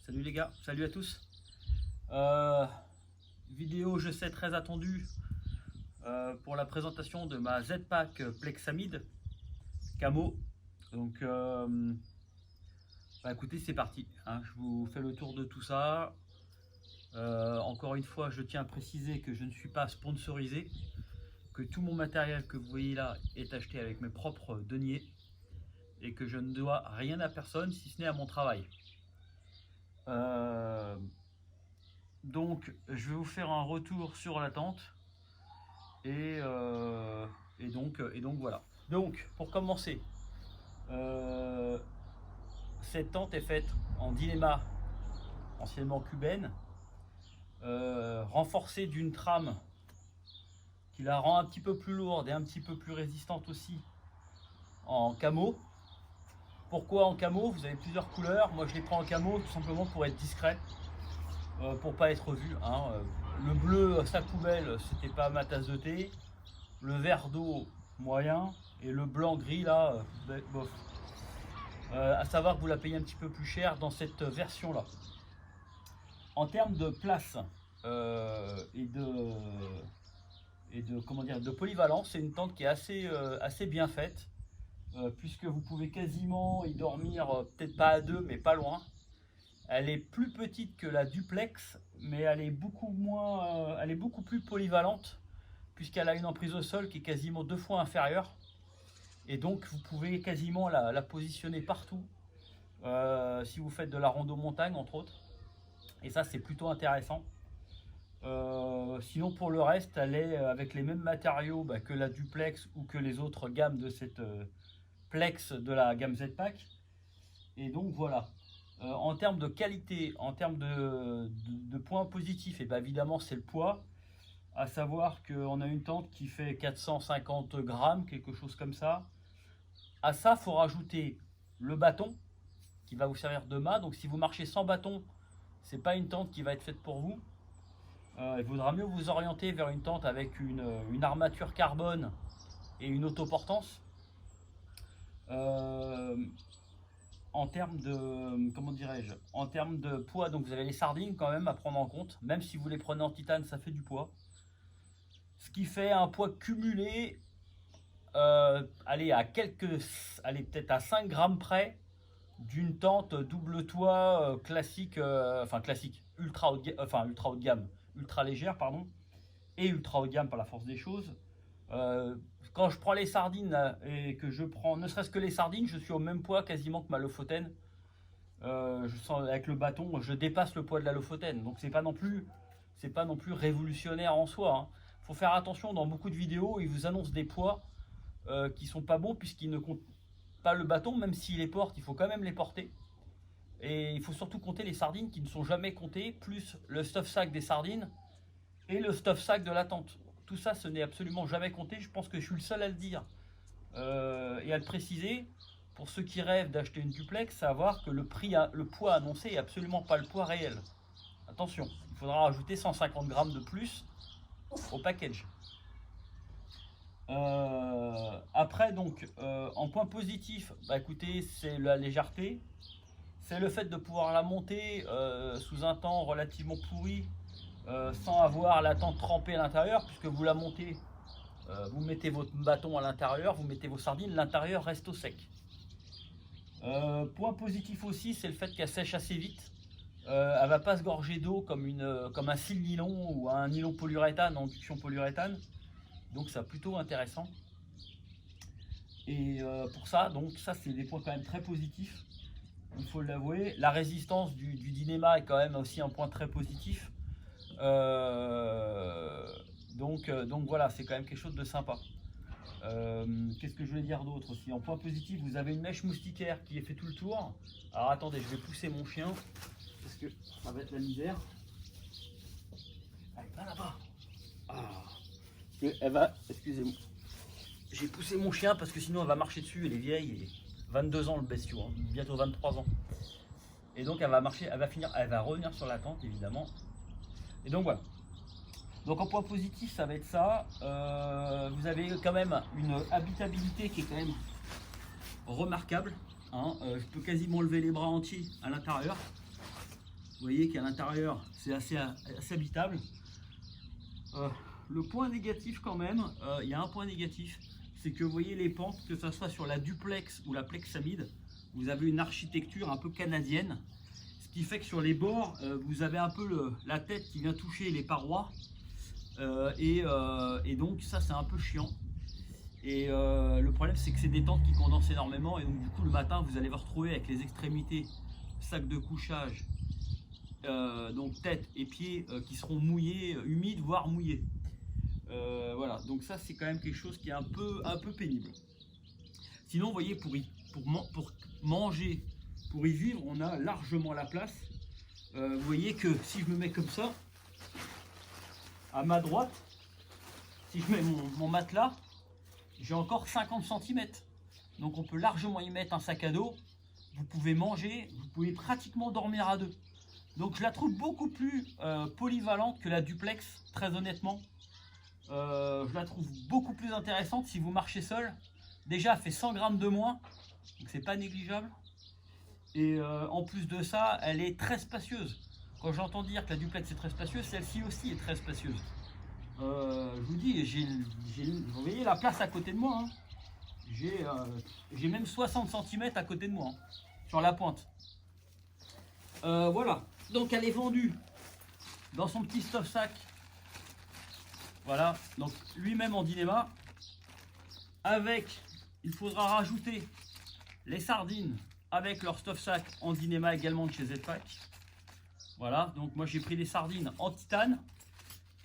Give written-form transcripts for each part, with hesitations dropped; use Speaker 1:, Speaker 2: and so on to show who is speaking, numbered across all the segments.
Speaker 1: Salut les gars, salut à tous. Vidéo je sais très attendue pour la présentation de ma Z-Pack Plexamid Camo. Donc écoutez, c'est parti, hein. Je vous fais le tour de tout ça. Encore une fois, je tiens à préciser que je ne suis pas sponsorisé, que tout mon matériel que vous voyez là est acheté avec mes propres deniers et que je ne dois rien à personne si ce n'est à mon travail. Donc je vais vous faire un retour sur la tente et donc voilà. Donc pour commencer, cette tente est faite en dilemma anciennement cubaine, renforcée d'une trame qui la rend un petit peu plus lourde et un petit peu plus résistante aussi en camo. Pourquoi en camo? Vous avez plusieurs couleurs. Moi je les prends en camo tout simplement pour être discret, pour pas être vu, hein. Le bleu sac poubelle, c'était pas ma tasse de thé. Le vert d'eau moyen et le blanc gris là, bof. À savoir que vous la payez un petit peu plus cher dans cette version là. En termes de place et de comment dire, de polyvalence, c'est une tente qui est assez bien faite, puisque vous pouvez quasiment y dormir, peut-être pas à deux mais pas loin. Elle est plus petite que la duplex, mais elle est beaucoup plus polyvalente, puisqu'elle a une emprise au sol qui est quasiment 2 fois inférieure. Et donc vous pouvez quasiment la positionner partout, si vous faites de la rando montagne entre autres. Et ça c'est plutôt intéressant. Sinon pour le reste, elle est avec les mêmes matériaux que la duplex ou que les autres gammes de cette Plex de la gamme Z-Pack. Et donc voilà. En termes de qualité, en termes de points positifs, et bien évidemment c'est le poids. À savoir qu'on a une tente qui fait 450 grammes, quelque chose comme ça. À ça, il faut rajouter le bâton qui va vous servir de mât. Donc si vous marchez sans bâton, c'est pas une tente qui va être faite pour vous. Il vaudra mieux vous orienter vers une tente avec une armature carbone et une autoportance. En termes de, comment dirais-je, en termes de poids, donc vous avez les sardines quand même à prendre en compte. Même si vous les prenez en titane, ça fait du poids. Ce qui fait un poids cumulé, allez peut-être à 5 grammes près d'une tente double toit classique, ultra haut de gamme, ultra légère pardon, et ultra haut de gamme par la force des choses. Quand je prends les sardines et que je prends ne serait-ce que les sardines, je suis au même poids quasiment que ma Lofoten. Je sens avec le bâton, je dépasse le poids de la Lofoten. Donc c'est pas non plus révolutionnaire en soi, hein. Faut faire attention, dans beaucoup de vidéos, ils vous annoncent des poids qui sont pas bons puisqu'ils ne comptent pas le bâton, même s'ils les portent, il faut quand même les porter. Et il faut surtout compter les sardines qui ne sont jamais comptées, plus le stuff sac des sardines et le stuff sac de la tente. Tout ça, ce n'est absolument jamais compté. Je pense que je suis le seul à le dire et à le préciser. Pour ceux qui rêvent d'acheter une duplex, savoir que le poids annoncé est absolument pas le poids réel. Attention, il faudra rajouter 150 grammes de plus au package. Après, donc, en point positif, écoutez, c'est la légèreté. C'est le fait de pouvoir la monter sous un temps relativement pourri, sans avoir la tente trempée à l'intérieur, puisque vous la montez, vous mettez votre bâton à l'intérieur, vous mettez vos sardines, l'intérieur reste au sec. Point positif aussi, c'est le fait qu'elle sèche assez vite. Elle va pas se gorger d'eau comme un cil nylon ou un nylon polyuréthane, en induction polyuréthane. Donc c'est plutôt intéressant. Et pour ça, donc ça c'est des points quand même très positifs, il faut l'avouer. La résistance du Dyneema est quand même aussi un point très positif. Donc voilà, c'est quand même quelque chose de sympa. Qu'est-ce que je voulais dire d'autre aussi? En point positif, vous avez une mèche moustiquaire qui est fait tout le tour. Alors attendez, je vais pousser mon chien parce que ça va être la misère. Allez, va là-bas. Elle va, excusez-moi. J'ai poussé mon chien parce que sinon elle va marcher dessus, elle est vieille, et 22 ans le bestiau, hein, bientôt 23 ans. Et donc elle va marcher, elle va revenir sur la tente évidemment. Et donc voilà. Donc en point positif, ça va être ça. Vous avez quand même une habitabilité qui est quand même remarquable, hein. Je peux quasiment lever les bras entiers à l'intérieur. Vous voyez qu'à l'intérieur, c'est assez habitable. Le point négatif quand même, il y a un point négatif, c'est que vous voyez les pentes, que ce soit sur la duplex ou la plexamide, vous avez une architecture un peu canadienne, ce qui fait que sur les bords, vous avez un peu la tête qui vient toucher les parois, et donc ça c'est un peu chiant. Et le problème c'est que c'est des tentes qui condensent énormément, et donc du coup le matin vous allez vous retrouver avec les extrémités, sac de couchage, donc tête et pieds qui seront mouillés, humides, voire mouillés. Voilà, donc ça c'est quand même quelque chose qui est un peu pénible. Sinon, vous voyez, pour manger, pour y vivre, on a largement la place. Vous voyez que si je me mets comme ça, à ma droite, si je mets mon matelas, j'ai encore 50 cm. Donc on peut largement y mettre un sac à dos. Vous pouvez manger, vous pouvez pratiquement dormir à deux. Donc je la trouve beaucoup plus polyvalente que la duplex, très honnêtement. Je la trouve beaucoup plus intéressante si vous marchez seul. Déjà, elle fait 100 grammes de moins, donc c'est pas négligeable. Et en plus de ça, elle est très spacieuse. Quand j'entends dire que la duplex est très spacieuse, celle-ci aussi est très spacieuse. Je vous dis, vous voyez la place à côté de moi, hein. J'ai même 60 cm à côté de moi, hein, sur la pointe. Voilà, donc elle est vendue dans son petit stuff sac. Voilà, donc lui-même en Dynéma. Avec, il faudra rajouter les sardines avec leur stuff sac en Dynéma également de chez Z-Pack. Voilà, donc moi j'ai pris des sardines en titane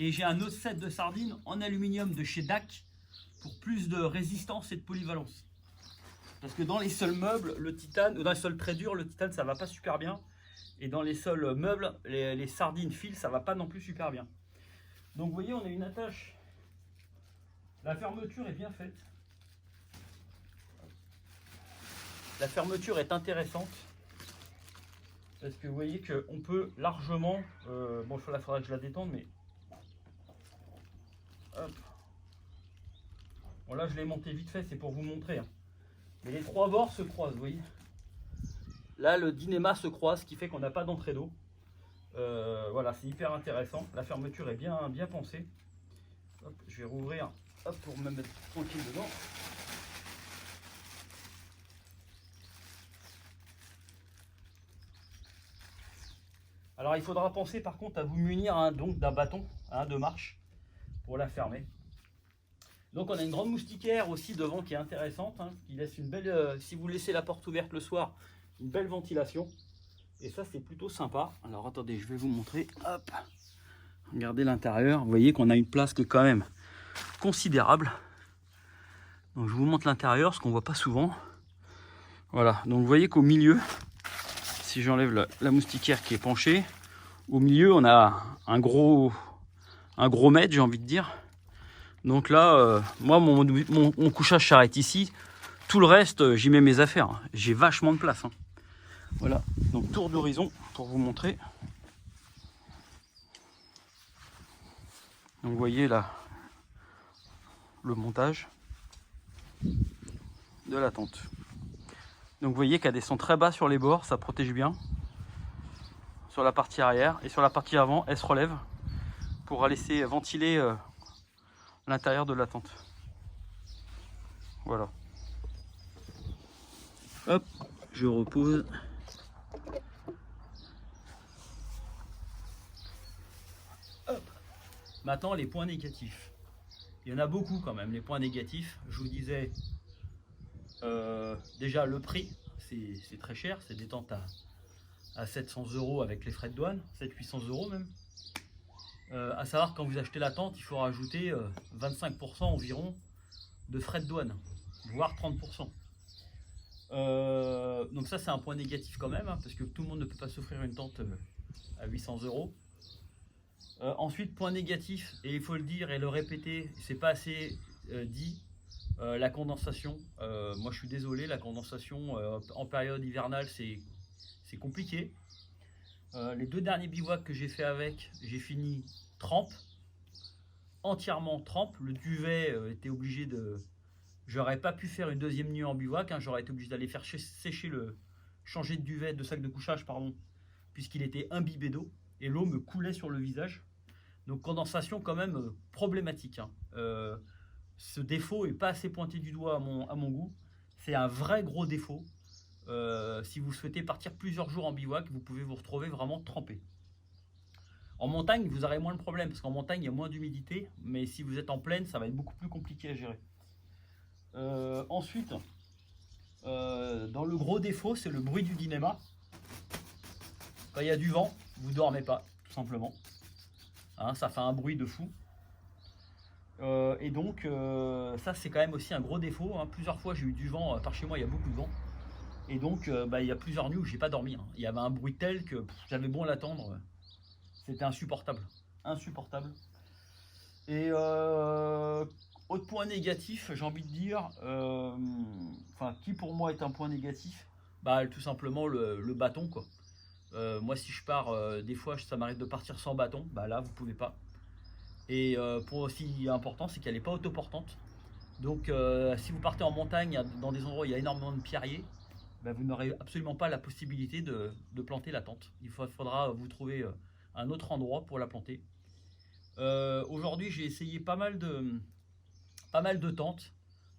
Speaker 1: et j'ai un autre set de sardines en aluminium de chez DAC pour plus de résistance et de polyvalence. Parce que dans les sols meubles, le titane, ou dans les sols très durs, le titane ça va pas super bien. Et dans les sols meubles, les sardines fil, ça va pas non plus super bien. Donc vous voyez, on a une attache. La fermeture est bien faite. La fermeture est intéressante. Parce que vous voyez qu'on peut largement... bon, il faudra que je la détende, mais... Hop. Bon, là, je l'ai monté vite fait, c'est pour vous montrer, hein. Mais les trois bords se croisent, vous voyez. Là, le Dynéma se croise, ce qui fait qu'on n'a pas d'entrée d'eau. Voilà, c'est hyper intéressant. La fermeture est bien pensée. Hop, je vais rouvrir, hop, pour me mettre tranquille dedans. Alors il faudra penser par contre à vous munir donc d'un bâton de marche pour la fermer. Donc on a une grande moustiquaire aussi devant qui est intéressante, hein, qui laisse une belle, si vous laissez la porte ouverte le soir, une belle ventilation. Et ça c'est plutôt sympa. Alors attendez, je vais vous montrer. Hop, regardez l'intérieur. Vous voyez qu'on a une place qui est quand même considérable. Donc je vous montre l'intérieur, ce qu'on voit pas souvent. Voilà, donc vous voyez qu'au milieu, si j'enlève la moustiquaire qui est penchée, au milieu on a un gros mètre, j'ai envie de dire. Donc là, moi mon couchage s'arrête ici. Tout le reste, j'y mets mes affaires. J'ai vachement de place, hein. Voilà, donc tour d'horizon pour vous montrer. Donc vous voyez là le montage de la tente. Donc vous voyez qu'elle descend très bas sur les bords, ça protège bien sur la partie arrière, et sur la partie avant elle se relève pour laisser ventiler l'intérieur de la tente. Voilà. Hop, je repose. Hop. Maintenant les points négatifs. Il y en a beaucoup quand même, les points négatifs. Je vous disais déjà le prix, c'est très cher, c'est des tentes à 700 € avec les frais de douane, 700-800 € même. À savoir, quand vous achetez la tente, il faut rajouter 25% environ de frais de douane, voire 30%. Donc ça c'est un point négatif quand même, hein, parce que tout le monde ne peut pas s'offrir une tente à 800 €. Ensuite, point négatif, et il faut le dire et le répéter, c'est pas assez dit, la condensation. Moi je suis désolé, la condensation en période hivernale c'est compliqué. Les deux derniers bivouacs que j'ai fait avec, j'ai fini trempe, entièrement trempe. Le duvet était obligé de... J'aurais pas pu faire une deuxième nuit en bivouac, hein, j'aurais été obligé d'aller faire sécher changer de duvet, de sac de couchage, pardon, puisqu'il était imbibé d'eau et l'eau me coulait sur le visage. Donc condensation quand même problématique, hein. Ce défaut est pas assez pointé du doigt à mon goût. C'est un vrai gros défaut. Si vous souhaitez partir plusieurs jours en bivouac, vous pouvez vous retrouver vraiment trempé. En montagne, vous aurez moins de problème, parce qu'en montagne, il y a moins d'humidité, mais si vous êtes en plaine, ça va être beaucoup plus compliqué à gérer. Ensuite, dans le gros défaut, c'est le bruit du Dynéma. Quand il y a du vent, vous ne dormez pas, tout simplement. Hein, ça fait un bruit de fou. Et donc, ça, c'est quand même aussi un gros défaut, hein. Plusieurs fois, j'ai eu du vent, par chez moi, il y a beaucoup de vent. Et donc, il y a plusieurs nuits où j'ai pas dormi, hein. Il y avait un bruit tel que j'avais beau l'attendre, c'était insupportable. Insupportable. Et autre point négatif, j'ai envie de dire, qui pour moi est un point négatif, tout simplement le bâton, quoi. Moi, si je pars, des fois, ça m'arrive de partir sans bâton, là, vous pouvez pas. Et pour aussi important, c'est qu'elle n'est pas autoportante. Donc, si vous partez en montagne, dans des endroits où il y a énormément de pierriers, vous n'aurez absolument pas la possibilité de planter la tente. Il faudra vous trouver un autre endroit pour la planter. Aujourd'hui, j'ai essayé pas mal de tentes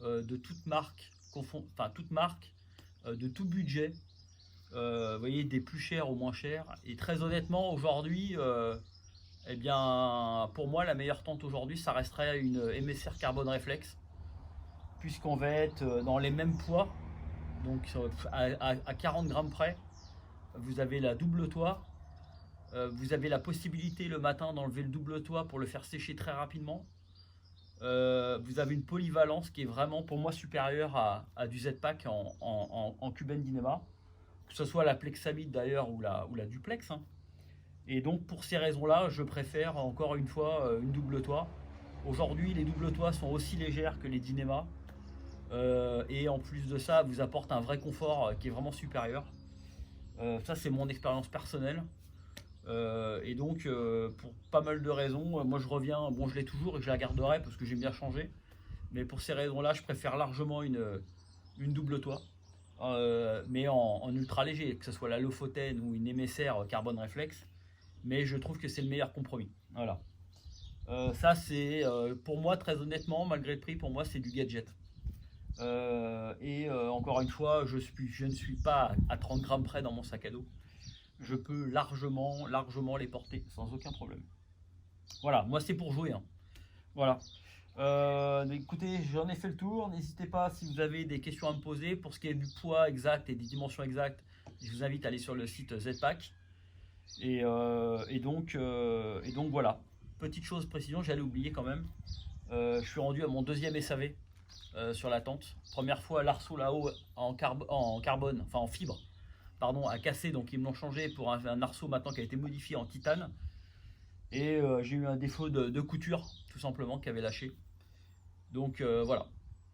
Speaker 1: de toutes marques, de tout budget. Vous voyez, des plus chères aux moins chères. Et très honnêtement, aujourd'hui, pour moi, la meilleure tente aujourd'hui, ça resterait une MSR Carbone Reflex, puisqu'on va être dans les mêmes poids. Donc à 40 grammes près, vous avez la double toit. Vous avez la possibilité le matin d'enlever le double toit pour le faire sécher très rapidement. Vous avez une polyvalence qui est vraiment pour moi supérieure à du Z-Pack en Cuben Dynéma, que ce soit la Plexamid d'ailleurs ou la Duplex, hein. Et donc pour ces raisons-là, je préfère encore une fois une double toit. Aujourd'hui, les doubles toits sont aussi légères que les Dynéma. Et en plus de ça, vous apporte un vrai confort qui est vraiment supérieur. Ça, c'est mon expérience personnelle. Et donc, pour pas mal de raisons, moi je reviens, bon, je l'ai toujours et je la garderai parce que j'aime bien changer. Mais pour ces raisons-là, je préfère largement une double toit. Mais en ultra léger, que ce soit la Lofoten ou une MSR Carbone Reflex. Mais je trouve que c'est le meilleur compromis. Voilà. Ça, c'est pour moi, très honnêtement, malgré le prix, pour moi, c'est du gadget. Encore une fois, je ne suis pas à 30 grammes près dans mon sac à dos. Je peux largement les porter sans aucun problème. Voilà, moi c'est pour jouer, hein. Voilà. Écoutez, j'en ai fait le tour. N'hésitez pas si vous avez des questions à me poser. Pour ce qui est du poids exact et des dimensions exactes, je vous invite à aller sur le site Z-Pack. Et donc voilà. Petite chose, précision, j'allais oublier quand même. Je suis rendu à mon deuxième SAV sur la tente. Première fois, l'arceau là-haut en carbone, enfin en fibre, pardon, a cassé, donc ils me l'ont changé pour un arceau maintenant qui a été modifié en titane. Et j'ai eu un défaut de couture, tout simplement, qui avait lâché. Donc voilà.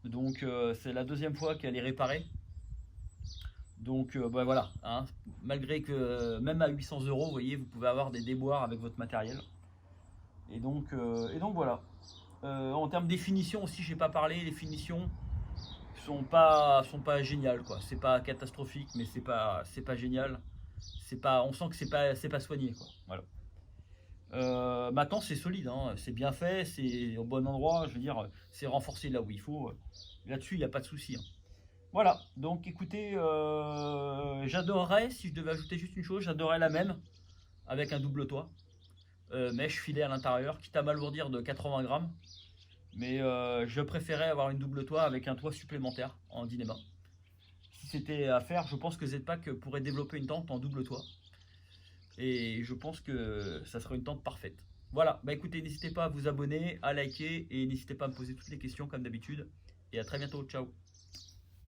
Speaker 1: Donc c'est la deuxième fois qu'elle est réparée. Donc voilà, hein. Malgré que même à 800 €, vous voyez, vous pouvez avoir des déboires avec votre matériel. Et donc voilà. En termes de définition aussi, j'ai pas parlé. Les finitions sont pas géniales, quoi. C'est pas catastrophique, mais c'est pas génial. On sent que c'est pas soigné, quoi. Voilà. Maintenant c'est solide, hein. C'est bien fait, c'est au bon endroit. Je veux dire, c'est renforcé là où il faut. Là-dessus, il n'y a pas de souci, hein. Voilà. Donc écoutez, j'adorerais, si je devais ajouter juste une chose, j'adorerais la même avec un double toit. Mèche filée à l'intérieur, quitte à m'alourdir de 80 grammes. Mais je préférais avoir une double toit avec un toit supplémentaire en Dynéma. Si c'était à faire, je pense que Z-Pack pourrait développer une tente en double toit. Et je pense que ça serait une tente parfaite. Voilà, écoutez, n'hésitez pas à vous abonner, à liker et n'hésitez pas à me poser toutes les questions comme d'habitude. Et à très bientôt, ciao.